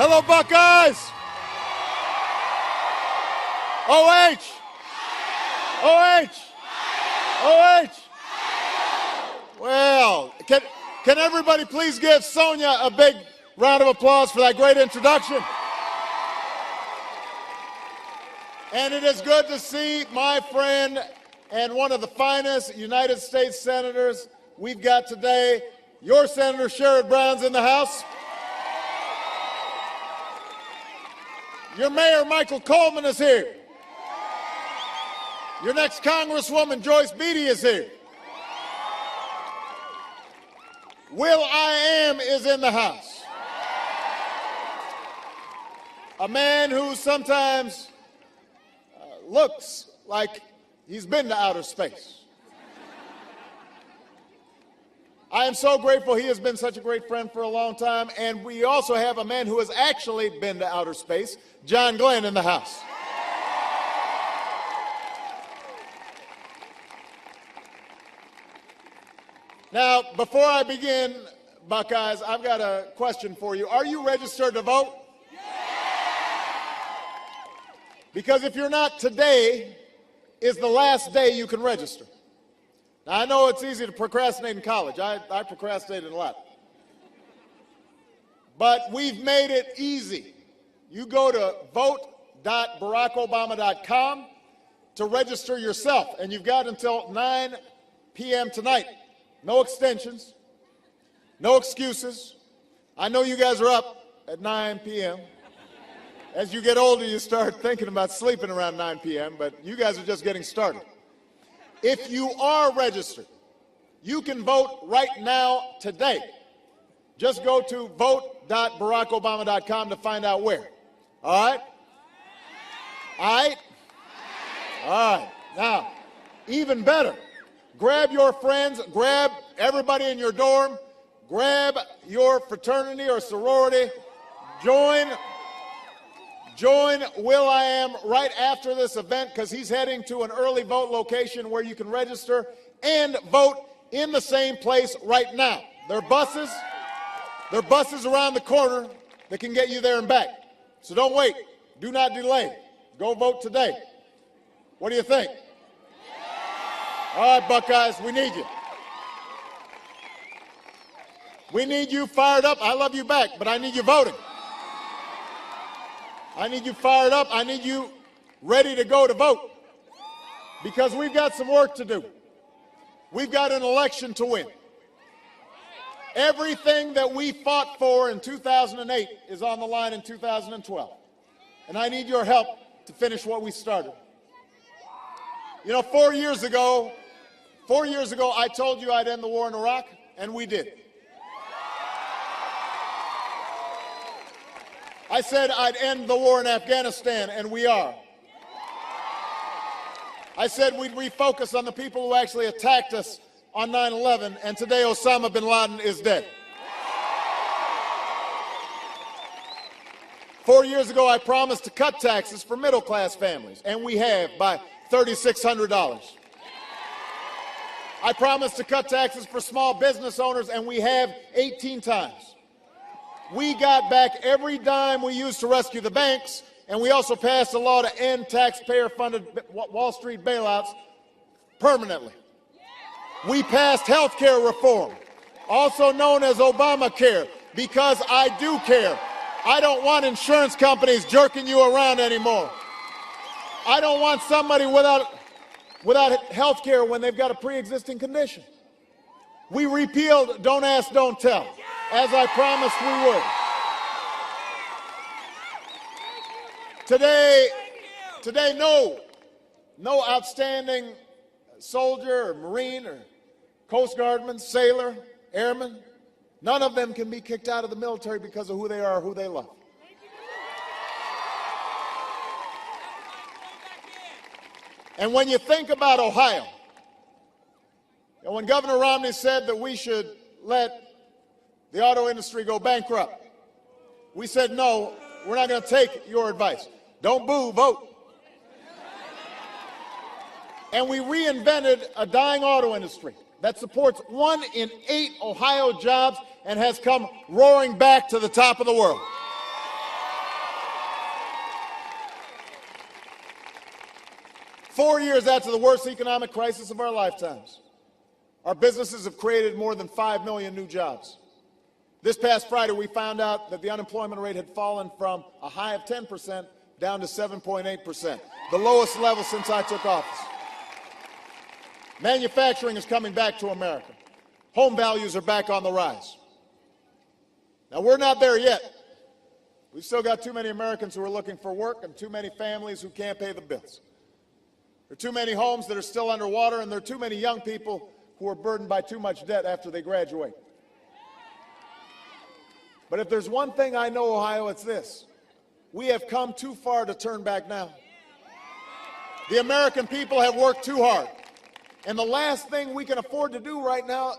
Hello, Buckeyes! OH! OH! OH! Well, can everybody please give Sonia a big round of applause for that great introduction? And it is good to see my friend and one of the finest United States senators we've got today. Your Senator Sherrod Brown's in the house. Your Mayor Michael Coleman is here. Your next Congresswoman Joyce Beatty is here. will.i.am is in the house. A man who sometimes looks like he's been to outer space. I am so grateful he has been such a great friend for a long time. And we also have a man who has actually been to outer space, John Glenn, in the house. Now, before I begin, Buckeyes, I've got a question for you. Are you registered to vote? Because if you're not, today is the last day you can register. Now, I know it's easy to procrastinate in college. I procrastinated a lot. But we've made it easy. You go to vote.barackobama.com to register yourself, and you've got until 9 p.m. tonight. No extensions, no excuses. I know you guys are up at 9 p.m. As you get older, you start thinking about sleeping around 9 p.m., but you guys are just getting started. If you are registered, you can vote right now, today. Just go to vote.barackobama.com to find out where. All right? All right? All right. Now, even better, grab your friends, grab everybody in your dorm, grab your fraternity or sorority, join will.i.am right after this event, because he's heading to an early vote location where you can register and vote in the same place right now. There are buses around the corner that can get you there and back. So don't wait. Do not delay. Go vote today. What do you think? All right, Buckeyes, we need you. We need you fired up. I love you back, but I need you voting. I need you fired up. I need you ready to go to vote, because we've got some work to do. We've got an election to win. Everything that we fought for in 2008 is on the line in 2012. And I need your help to finish what we started. You know, 4 years ago, I told you I'd end the war in Iraq, and we did. I said I'd end the war in Afghanistan, and we are. I said we'd refocus on the people who actually attacked us on 9/11, and today Osama bin Laden is dead. 4 years ago, I promised to cut taxes for middle-class families, and we have by $3,600. I promised to cut taxes for small business owners, and we have 18 times. We got back every dime we used to rescue the banks, and we also passed a law to end taxpayer-funded Wall Street bailouts permanently. We passed health care reform, also known as Obamacare, because I do care. I don't want insurance companies jerking you around anymore. I don't want somebody without health care when they've got a pre-existing condition. We repealed Don't Ask, Don't Tell, as I promised we would. Today, no outstanding soldier or Marine or Coast Guardman, sailor, airman, none of them can be kicked out of the military because of who they are or who they love. And when you think about Ohio, and when Governor Romney said that we should let the auto industry go bankrupt, we said, no, we're not going to take your advice. Don't boo, vote. And we reinvented a dying auto industry that supports 1 in 8 Ohio jobs and has come roaring back to the top of the world. 4 years after the worst economic crisis of our lifetimes, our businesses have created more than 5 million new jobs. This past Friday, we found out that the unemployment rate had fallen from a high of 10% down to 7.8%, the lowest level since I took office. Manufacturing is coming back to America. Home values are back on the rise. Now, we're not there yet. We've still got too many Americans who are looking for work and too many families who can't pay the bills. There are too many homes that are still underwater, and there are too many young people who are burdened by too much debt after they graduate. But if there's one thing I know, Ohio, it's this: we have come too far to turn back now. The American people have worked too hard. And the last thing we can afford to do right now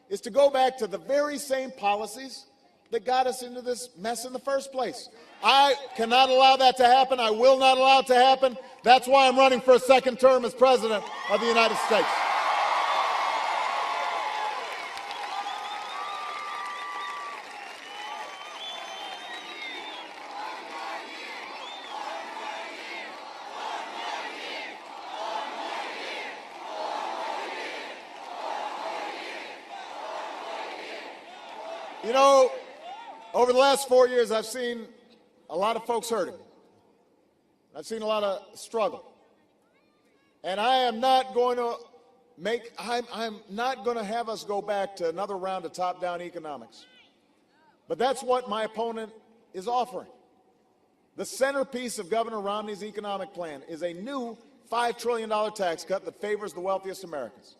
is to go back to the very same policies that got us into this mess in the first place. I cannot allow that to happen. I will not allow it to happen. That's why I'm running for a second term as President of the United States. You know, over the last 4 years, I've seen a lot of folks hurting. I've seen a lot of struggle. And I am not going to I'm not going to have us go back to another round of top-down economics. But that's what my opponent is offering. The centerpiece of Governor Romney's economic plan is a new $5 trillion tax cut that favors the wealthiest Americans.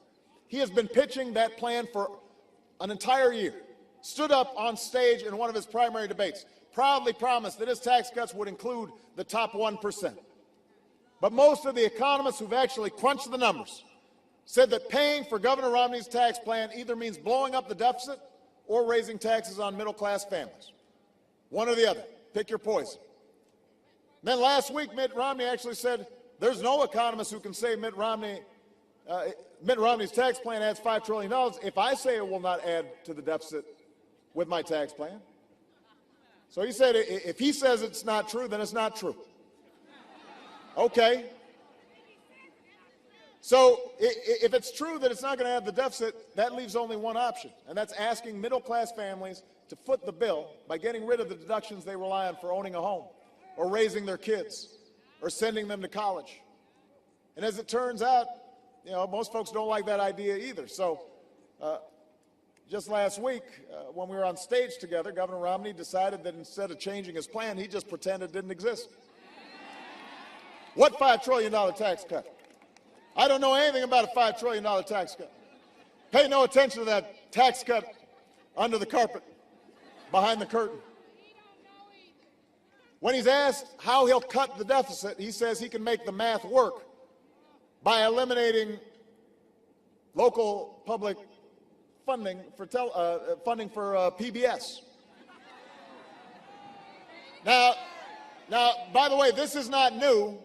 He has been pitching that plan for an entire year. Stood up on stage in one of his primary debates, proudly promised that his tax cuts would include the top 1%. But most of the economists who've actually crunched the numbers said that paying for Governor Romney's tax plan either means blowing up the deficit or raising taxes on middle-class families. One or the other. Pick your poison. Then last week, Mitt Romney actually said there's no economist who can say Mitt Romney's tax plan adds $5 trillion if I say it will not add to the deficit with my tax plan. So he said if he says it's not true, then it's not true. Okay. So if it's true that it's not going to add the deficit, that leaves only one option, and that's asking middle-class families to foot the bill by getting rid of the deductions they rely on for owning a home or raising their kids or sending them to college. And as it turns out, you know, most folks don't like that idea either. So just last week, when we were on stage together, Governor Romney decided that instead of changing his plan, he just pretended it didn't exist. What $5 trillion tax cut? I don't know anything about a $5 trillion tax cut. Pay no attention to that tax cut under the carpet, behind the curtain. When he's asked how he'll cut the deficit, he says he can make the math work by eliminating local public funding for PBS. Now, by the way, this is not new.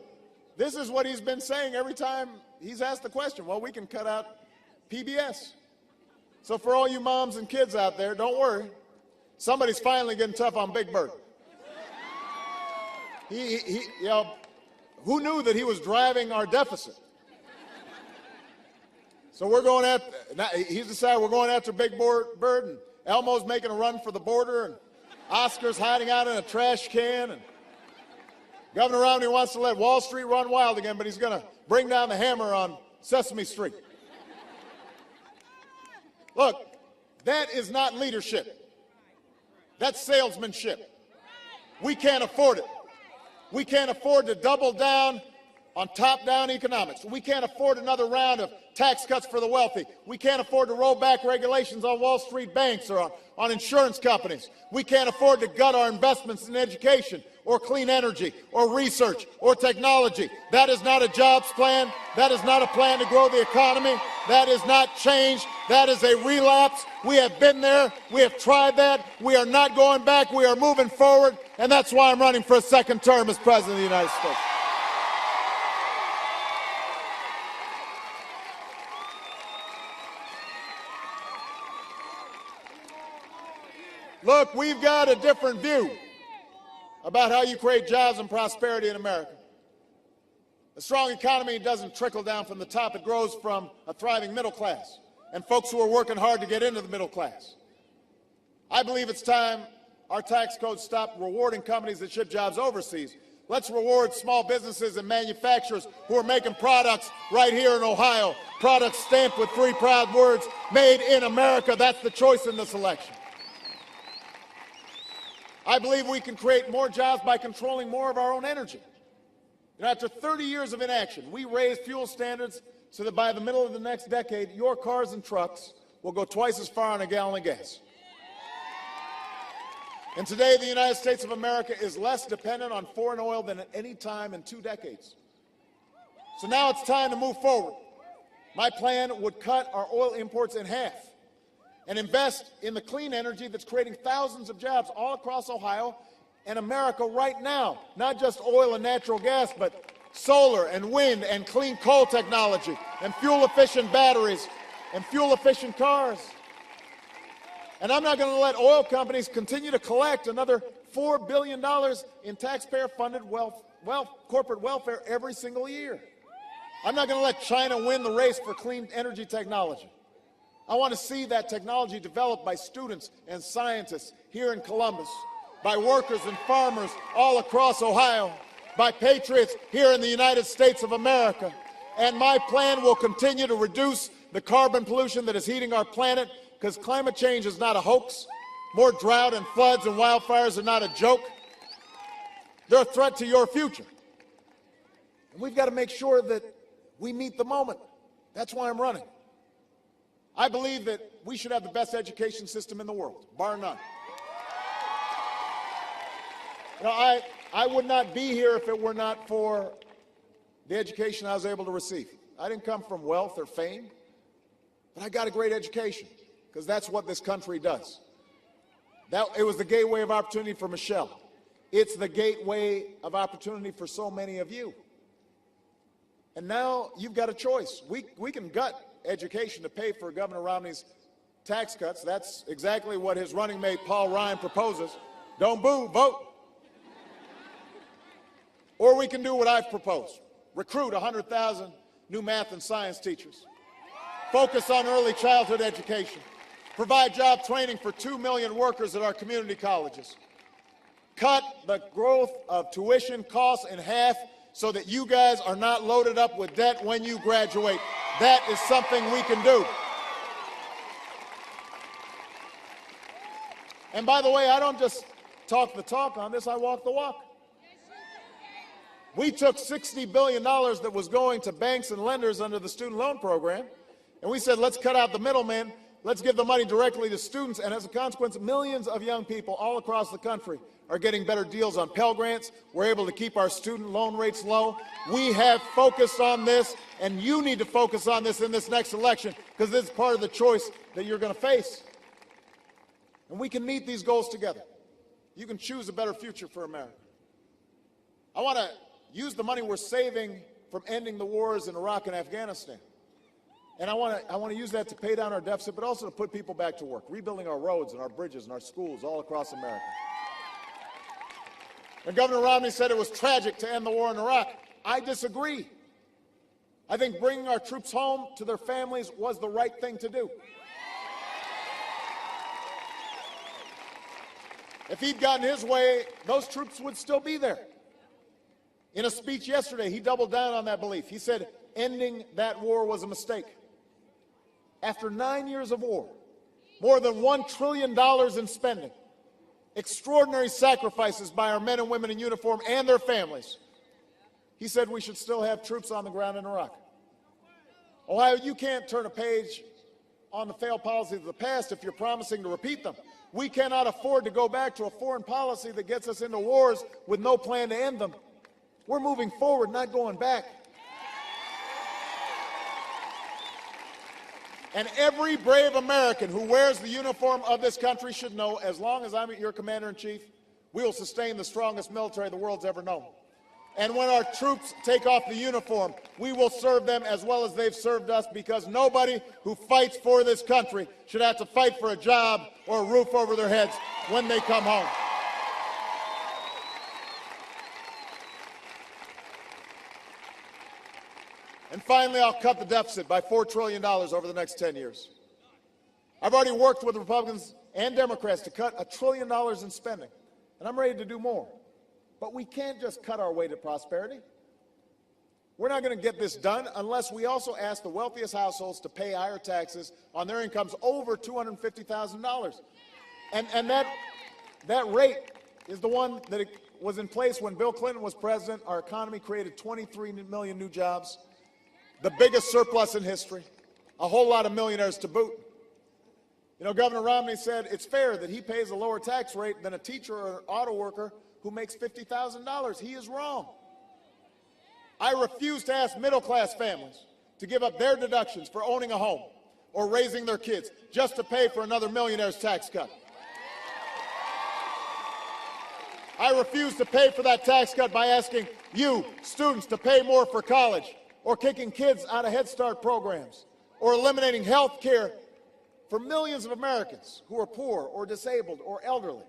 This is what he's been saying every time he's asked the question. Well, we can cut out PBS. So for all you moms and kids out there, don't worry. Somebody's finally getting tough on Big Bird. You know, who knew that he was driving our deficit? So we're going he's decided we're going after Big Bird, and Elmo's making a run for the border, and Oscar's hiding out in a trash can, and Governor Romney wants to let Wall Street run wild again, but he's going to bring down the hammer on Sesame Street. Look, that is not leadership. That's salesmanship. We can't afford it. We can't afford to double down on top-down economics. We can't afford another round of tax cuts for the wealthy. We can't afford to roll back regulations on Wall Street banks or on insurance companies. We can't afford to gut our investments in education or clean energy or research or technology. That is not a jobs plan. That is not a plan to grow the economy. That is not change. That is a relapse. We have been there. We have tried that. We are not going back. We are moving forward. And that's why I'm running for a second term as President of the United States. Look, we've got a different view about how you create jobs and prosperity in America. A strong economy doesn't trickle down from the top. It grows from a thriving middle class and folks who are working hard to get into the middle class. I believe it's time our tax code stop rewarding companies that ship jobs overseas. Let's reward small businesses and manufacturers who are making products right here in Ohio, products stamped with three proud words, made in America. That's the choice in this election. I believe we can create more jobs by controlling more of our own energy. You know, after 30 years of inaction, we raised fuel standards so that by the middle of the next decade, your cars and trucks will go twice as far on a gallon of gas. And today, the United States of America is less dependent on foreign oil than at any time in 2 decades. So now it's time to move forward. My plan would cut our oil imports in half and invest in the clean energy that's creating thousands of jobs all across Ohio and America right now. Not just oil and natural gas, but solar and wind and clean coal technology and fuel-efficient batteries and fuel-efficient cars. And I'm not going to let oil companies continue to collect another $4 billion in taxpayer-funded corporate welfare every single year. I'm not going to let China win the race for clean energy technology. I want to see that technology developed by students and scientists here in Columbus, by workers and farmers all across Ohio, by patriots here in the United States of America. And my plan will continue to reduce the carbon pollution that is heating our planet, because climate change is not a hoax. More drought and floods and wildfires are not a joke. They're a threat to your future. And we've got to make sure that we meet the moment. That's why I'm running. I believe that we should have the best education system in the world, bar none. You know, I would not be here if it were not for the education I was able to receive. I didn't come from wealth or fame, but I got a great education, because that's what this country does. It was the gateway of opportunity for Michelle. It's the gateway of opportunity for so many of you. And now you've got a choice. We can gut education to pay for Governor Romney's tax cuts. That's exactly what his running mate Paul Ryan proposes. Don't boo, vote. Or we can do what I've proposed. Recruit 100,000 new math and science teachers. Focus on early childhood education. Provide job training for 2 million workers at our community colleges. Cut the growth of tuition costs in half so that you guys are not loaded up with debt when you graduate. That is something we can do. And by the way, I don't just talk the talk on this, I walk the walk. We took $60 billion that was going to banks and lenders under the student loan program, and we said, let's cut out the middleman, let's give the money directly to students, and as a consequence, millions of young people all across the country are getting better deals on Pell Grants. We're able to keep our student loan rates low. We have focused on this, and you need to focus on this in this next election, because this is part of the choice that you're going to face. And we can meet these goals together. You can choose a better future for America. I want to use the money we're saving from ending the wars in Iraq and Afghanistan. And I want to use that to pay down our deficit, but also to put people back to work, rebuilding our roads and our bridges and our schools all across America. And Governor Romney said it was tragic to end the war in Iraq. I disagree. I think bringing our troops home to their families was the right thing to do. If he'd gotten his way, those troops would still be there. In a speech yesterday, he doubled down on that belief. He said ending that war was a mistake. After 9 years of war, more than $1 trillion in spending, extraordinary sacrifices by our men and women in uniform and their families, he said we should still have troops on the ground in Iraq. Ohio, you can't turn a page on the failed policies of the past if you're promising to repeat them. We cannot afford to go back to a foreign policy that gets us into wars with no plan to end them. We're moving forward, not going back. And every brave American who wears the uniform of this country should know, as long as I'm your commander-in-chief, we will sustain the strongest military the world's ever known. And when our troops take off the uniform, we will serve them as well as they've served us, because nobody who fights for this country should have to fight for a job or a roof over their heads when they come home. finally, I'll cut the deficit by $4 trillion over the next 10 years. I've already worked with Republicans and Democrats to cut $1 trillion in spending, and I'm ready to do more. But we can't just cut our way to prosperity. We're not going to get this done unless we also ask the wealthiest households to pay higher taxes on their incomes over $250,000. And that rate is the one that was in place when Bill Clinton was president. Our economy created 23 million new jobs, the biggest surplus in history, a whole lot of millionaires to boot. You know, Governor Romney said it's fair that he pays a lower tax rate than a teacher or an auto worker who makes $50,000. He is wrong. I refuse to ask middle-class families to give up their deductions for owning a home or raising their kids just to pay for another millionaire's tax cut. I refuse to pay for that tax cut by asking you, students, to pay more for college, or kicking kids out of Head Start programs, or eliminating health care for millions of Americans who are poor or disabled or elderly.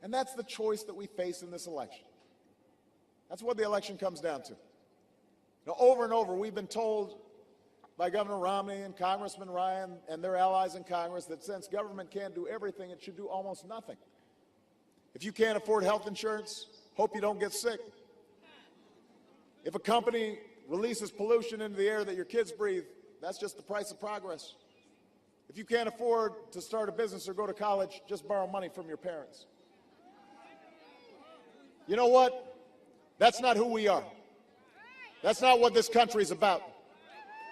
And that's the choice that we face in this election. That's what the election comes down to. Now, over and over, we've been told by Governor Romney and Congressman Ryan and their allies in Congress that since government can't do everything, it should do almost nothing. If you can't afford health insurance, hope you don't get sick. If a company releases pollution into the air that your kids breathe, that's just the price of progress. If you can't afford to start a business or go to college, just borrow money from your parents. You know what? That's not who we are. That's not what this country is about.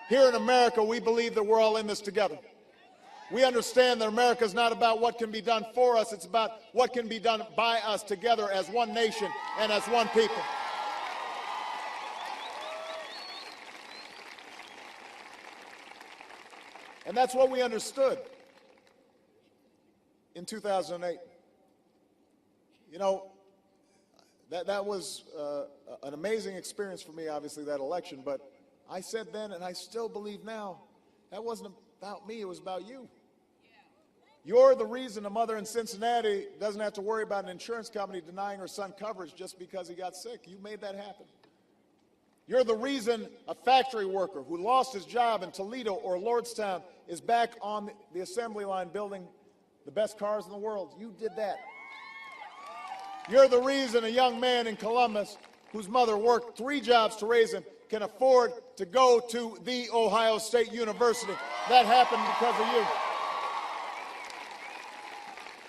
Here in America, we believe that we're all in this together. We understand that America is not about what can be done for us. It's about what can be done by us together as one nation and as one people. And that's what we understood in 2008. You know, that was an amazing experience for me, obviously, that election. But I said then, and I still believe now, that wasn't about me, it was about you. You're the reason a mother in Cincinnati doesn't have to worry about an insurance company denying her son coverage just because he got sick. You made that happen. You're the reason a factory worker who lost his job in Toledo or Lordstown is back on the assembly line building the best cars in the world. You did that. You're the reason a young man in Columbus whose mother worked 3 jobs to raise him can afford to go to The Ohio State University. That happened because of you.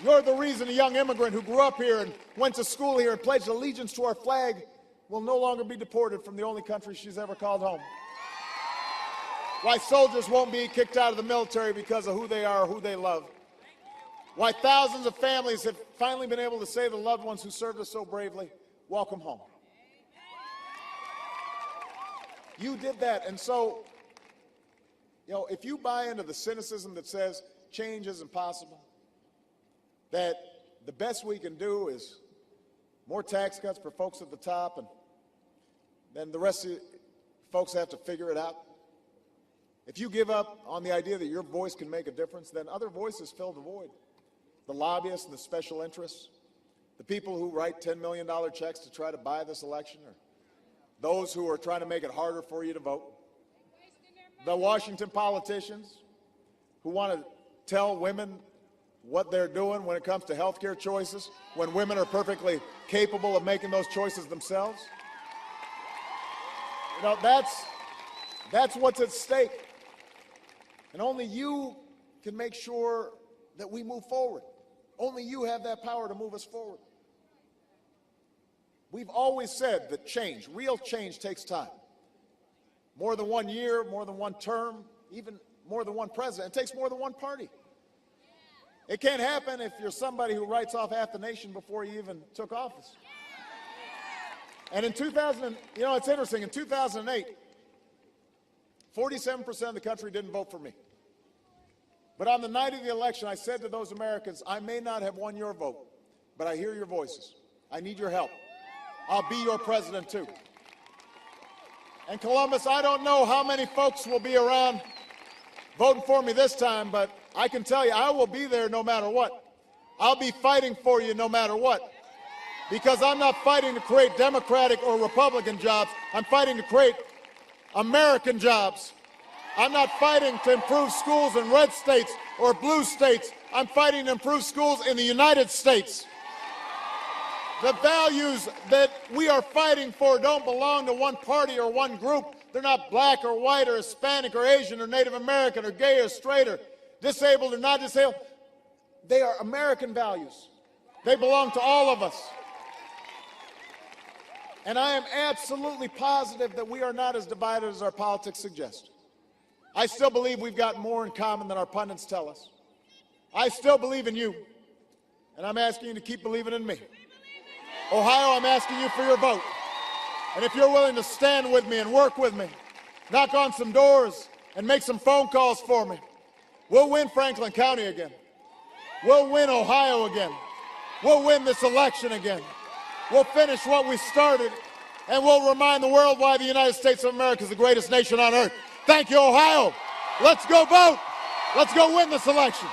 You're the reason a young immigrant who grew up here and went to school here and pledged allegiance to our flag will no longer be deported from the only country she's ever called home. Why soldiers won't be kicked out of the military because of who they are or who they love. Why thousands of families have finally been able to say to the loved ones who served us so bravely, welcome home. You did that. And so, you know, if you buy into the cynicism that says change is impossible, that the best we can do is more tax cuts for folks at the top, and then the rest of you folks have to figure it out. If you give up on the idea that your voice can make a difference, then other voices fill the void. The lobbyists and the special interests, the people who write $10 million checks to try to buy this election, or those who are trying to make it harder for you to vote. The Washington politicians who want to tell women what they're doing when it comes to health care choices, when women are perfectly capable of making those choices themselves. You know, that's what's at stake. And only you can make sure that we move forward. Only you have that power to move us forward. We've always said that change, real change, takes time. More than 1 year, more than 1 term, even more than 1 president. It takes more than 1 party. It can't happen if you're somebody who writes off half the nation before you even took office. And in 2000, you know, it's interesting, in 2008, 47% of the country didn't vote for me. But on the night of the election, I said to those Americans, I may not have won your vote, but I hear your voices. I need your help. I'll be your president too. And Columbus, I don't know how many folks will be around voting for me this time, but I can tell you I will be there no matter what. I'll be fighting for you no matter what. Because I'm not fighting to create Democratic or Republican jobs. I'm fighting to create American jobs. I'm not fighting to improve schools in red states or blue states. I'm fighting to improve schools in the United States. The values that we are fighting for don't belong to one party or one group. They're not black or white or Hispanic or Asian or Native American or gay or straight or disabled or not disabled. They are American values. They belong to all of us. And I am absolutely positive that we are not as divided as our politics suggest. I still believe we've got more in common than our pundits tell us. I still believe in you, and I'm asking you to keep believing in me. Ohio, I'm asking you for your vote. And if you're willing to stand with me and work with me, knock on some doors and make some phone calls for me, we'll win Franklin County again. We'll win Ohio again. We'll win this election again. We'll finish what we started, and we'll remind the world why the United States of America is the greatest nation on earth. Thank you, Ohio. Let's go vote. Let's go win this election.